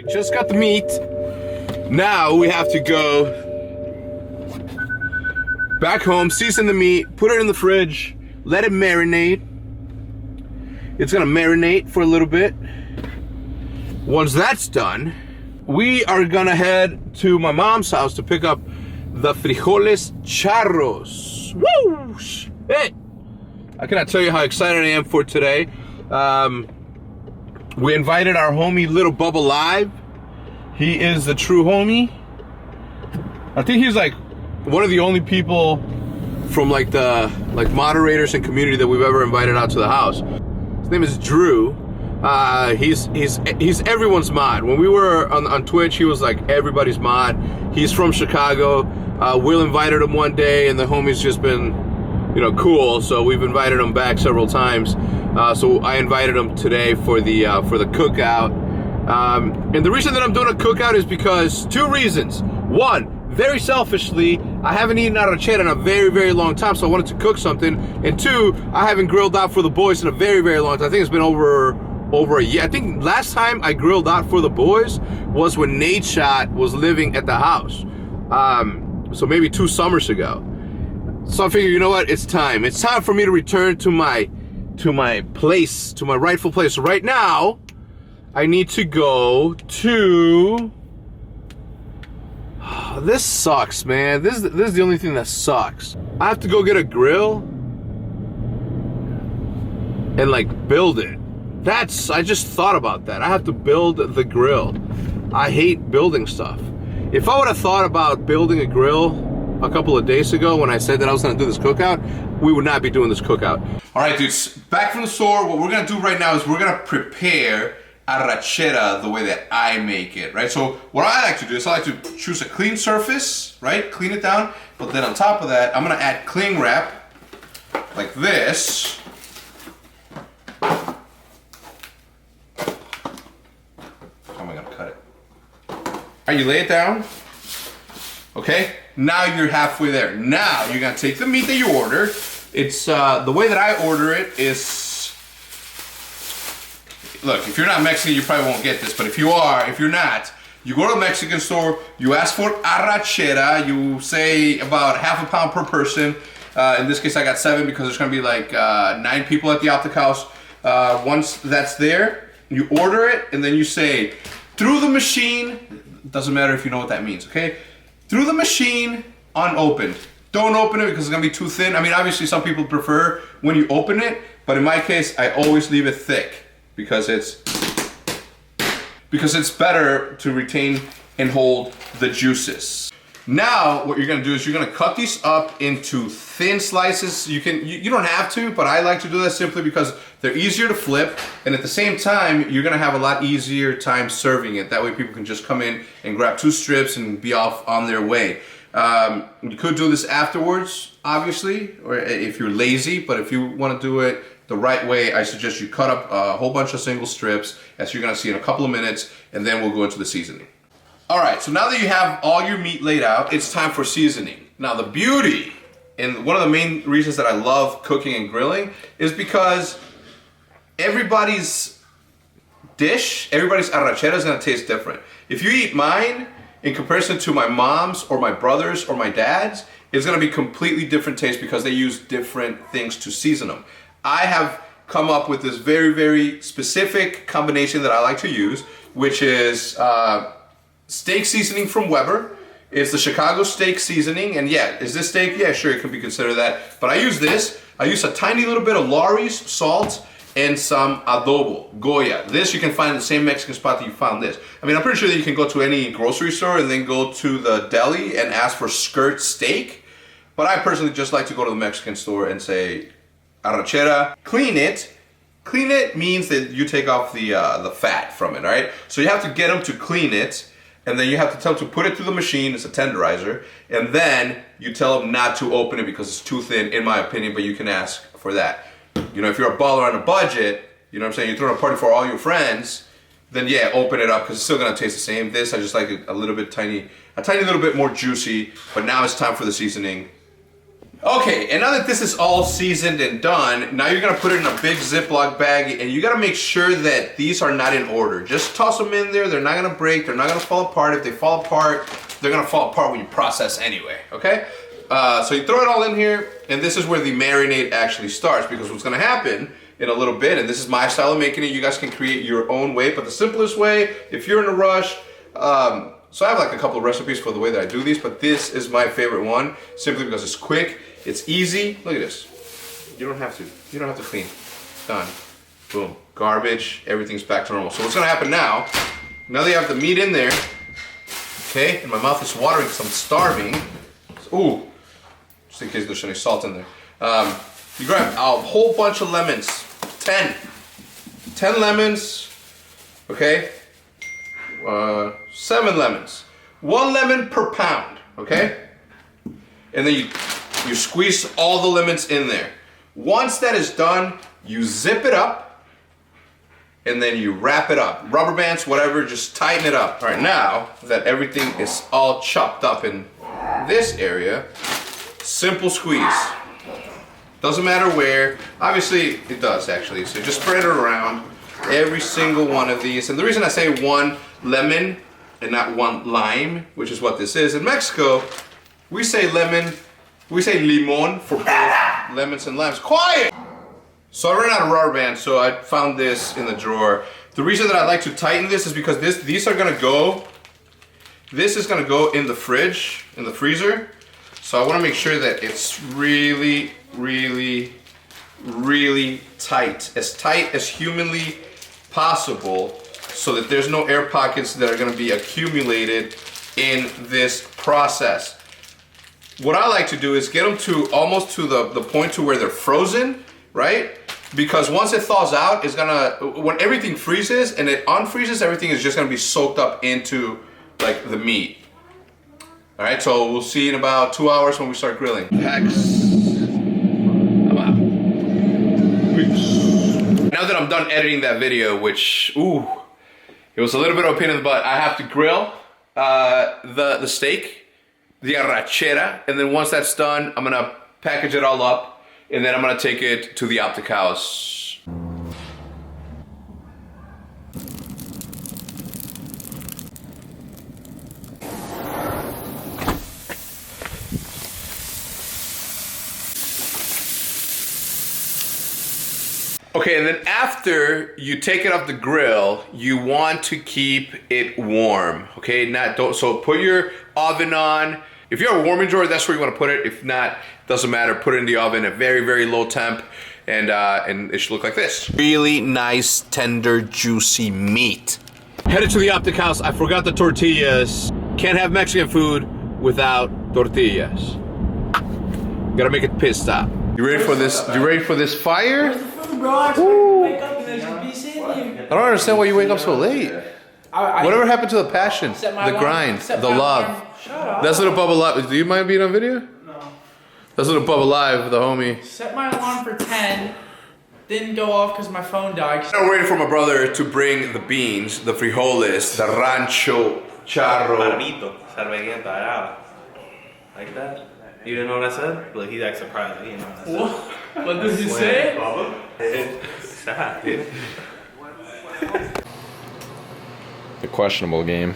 right, just got the meat. Now we have to go back home, season the meat, put it in the fridge, let it marinate. It's gonna marinate for a little bit. Once that's done, we are gonna head to my mom's house to pick up the frijoles charros. Woo! Hey! I cannot tell you how excited I am for today. We invited our homie Little Bubba Live. He is the true homie. I think he's like one of the only people from like the moderators and community that we've ever invited out to the house. His name is Drew. He's everyone's mod. When we were on Twitch, he was like everybody's mod. He's from Chicago. Will invited him one day, and the homie's just been, you know, cool. So we've invited him back several times. So I invited him today for the cookout. And the reason that I'm doing a cookout is because two reasons. One, very selfishly, I haven't eaten arrachera in a very, very long time, so I wanted to cook something. And two, I haven't grilled out for the boys in a very, very long time. I think it's been over a year. I think last time I grilled out for the boys was when Nate Shot was living at the house. So maybe 2 summers ago. So I figured, you know what? It's time. It's time for me to return to my place, to my rightful place. So right now, I need to go to... This sucks, man. This is the only thing that sucks. I have to go get a grill and like build it. I just thought about that. I have to build the grill. I hate building stuff. If I would have thought about building a grill a couple of days ago when I said that I was gonna do this cookout, we would not be doing this cookout. All right, dudes, back from the store. What we're gonna do right now is we're gonna prepare arrachera the way that I make it, right? So what I like to do is I like to choose a clean surface, right? Clean it down, but then on top of that, I'm gonna add cling wrap like this. How am I gonna cut it? All right, you lay it down. Okay, now you're halfway there. Now you're gonna take the meat that you ordered. It's the way that I order it is. Look, if you're not Mexican, you probably won't get this, but if you're not, you go to a Mexican store, you ask for arrachera, you say about half a pound per person. In this case, I got 7 because there's gonna be like 9 people at the Optic House. Once that's there, you order it, and then you say, through the machine, doesn't matter if you know what that means, okay? Through the machine, unopened. Don't open it because it's gonna be too thin. I mean, obviously some people prefer when you open it, but in my case, I always leave it thick. Because it's better to retain and hold the juices. Now, what you're gonna do is you're gonna cut these up into thin slices. You don't have to, but I like to do that simply because they're easier to flip, and at the same time, you're gonna have a lot easier time serving it. That way people can just come in and grab 2 strips and be off on their way. You could do this afterwards, obviously, or if you're lazy, but if you wanna do it the right way, I suggest you cut up a whole bunch of single strips, as you're gonna see in a couple of minutes, and then we'll go into the seasoning. All right, so now that you have all your meat laid out, it's time for seasoning. Now the beauty, and one of the main reasons that I love cooking and grilling, is because everybody's dish, everybody's arrachera is gonna taste different. If you eat mine, in comparison to my mom's or my brother's or my dad's, it's gonna be completely different taste because they use different things to season them. I have come up with this very, very specific combination that I like to use, which is steak seasoning from Weber. It's the Chicago steak seasoning, and yeah, is this steak? Yeah, sure, it can be considered that. But I use this. I use a tiny little bit of Lawry's, salt, and some adobo, Goya. This you can find in the same Mexican spot that you found this. I mean, I'm pretty sure that you can go to any grocery store and then go to the deli and ask for skirt steak. But I personally just like to go to the Mexican store and say, arrachera, clean it. Clean it means that you take off the fat from it, all right? So you have to get them to clean it, and then you have to tell them to put it through the machine. It's a tenderizer, and then you tell them not to open it because it's too thin, in my opinion, but you can ask for that. You know, if you're a baller on a budget, you know what I'm saying, you're throwing a party for all your friends, then yeah, open it up because it's still gonna taste the same. This, I just like it a tiny little bit more juicy, but now it's time for the seasoning. Okay, and now that this is all seasoned and done, now you're gonna put it in a big Ziploc bag, and you gotta make sure that these are not in order. Just toss them in there, they're not gonna break, they're not gonna fall apart. If they fall apart, they're gonna fall apart when you process anyway, okay? So you throw it all in here, and this is where the marinade actually starts, because what's gonna happen in a little bit, and this is my style of making it, you guys can create your own way, but the simplest way, if you're in a rush, so I have like a couple of recipes for the way that I do these, but this is my favorite one, simply because it's quick, it's easy. Look at this. You don't have to clean. Done. Boom. Garbage, everything's back to normal. So what's gonna happen now that you have the meat in there, okay, and my mouth is watering because I'm starving. Ooh, just in case there's any salt in there. You grab a whole bunch of lemons, 10 lemons, okay, 7 lemons, 1 lemon per pound, okay, and then you squeeze all the lemons in there. Once that is done, you zip it up, and then you wrap it up. Rubber bands, whatever, just tighten it up. All right, now that everything is all chopped up in this area, simple squeeze. Doesn't matter where. Obviously, it does actually. So just spread it around every single one of these. And the reason I say 1 lemon and not 1 lime, which is what this is, in Mexico, we say lemon, we say limon for both lemons and limes. Quiet! So I ran out of rubber bands, so I found this in the drawer. The reason that I like to tighten this is because these are gonna go, this is gonna go in the fridge, in the freezer. So I wanna make sure that it's really, really, really tight as humanly possible, so that there's no air pockets that are gonna be accumulated in this process. What I like to do is get them to almost to the point to where they're frozen, right? Because once it thaws out, it's gonna, when everything freezes and it unfreezes, everything is just gonna be soaked up into like the meat. All right, so we'll see in about 2 hours when we start grilling. Now that I'm done editing that video, which, ooh, it was a little bit of a pain in the butt, I have to grill the steak, the arrachera, and then once that's done, I'm gonna package it all up, and then I'm gonna take it to the Scuf House. Okay, and then after you take it off the grill, you want to keep it warm, okay? So put your oven on. If you have a warming drawer, that's where you want to put it. If not, doesn't matter. Put it in the oven at very, very low temp, and it should look like this. Really nice, tender, juicy meat. Headed to the Scuf House. I forgot the tortillas. Can't have Mexican food without tortillas. Gotta make it pit stop. You ready for this? You ready for this fire? Bro, I expect to wake up and there should be sitting here. I don't understand why you wake up so late. Whatever happened to the passion, the grind, the love? That's Little Bubba Live. Do you mind being on video? No. That's Little Bubba Live, the homie. Set my alarm for 10. Didn't go off because my phone died. I'm waiting for my brother to bring the beans, the frijoles, the rancho charro. Barbito, cerveza parada. Like that? You didn't know what I said? Look, he's like surprised. He didn't know what I said. What does he say? The questionable game.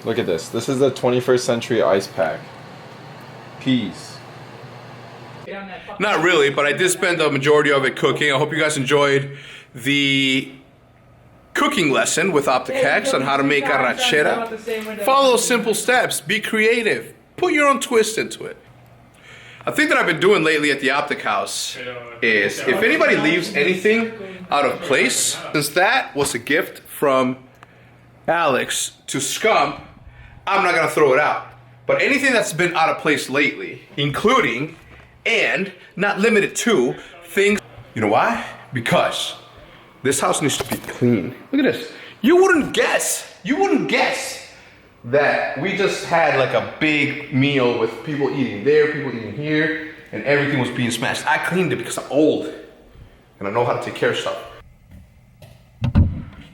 Look at this. This is the 21st century ice pack. Peas. Not really, but I did spend the majority of it cooking. I hope you guys enjoyed the cooking lesson with HECZ on how to make arrachera. Follow simple steps. Be creative. Put your own twist into it. A thing that I've been doing lately at the Scuf House is if anybody leaves anything out of place, since that was a gift from Alex to Scump, I'm not gonna throw it out. But anything that's been out of place lately, including and not limited to things, you know why? Because this house needs to be clean. Look at this. You wouldn't guess that we just had like a big meal with people eating there, people eating here, and everything was being smashed. I cleaned it because I'm old and I know how to take care of stuff.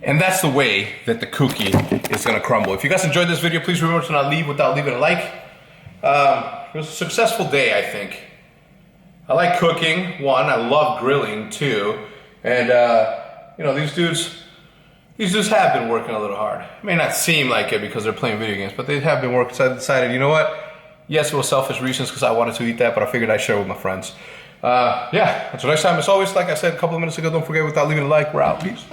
And that's the way that the cookie is gonna crumble. If you guys enjoyed this video, please remember to not leave without leaving a like. was a successful day, I think. I like cooking, one. I love grilling, two. And, you know, these dudes have been working a little hard. It may not seem like it because they're playing video games, but they have been working. So I decided, you know what? Yes, it was selfish reasons because I wanted to eat that, but I figured I'd share with my friends. Yeah, until next time, as always, like I said a couple of minutes ago, don't forget, without leaving a like, we're out. Peace.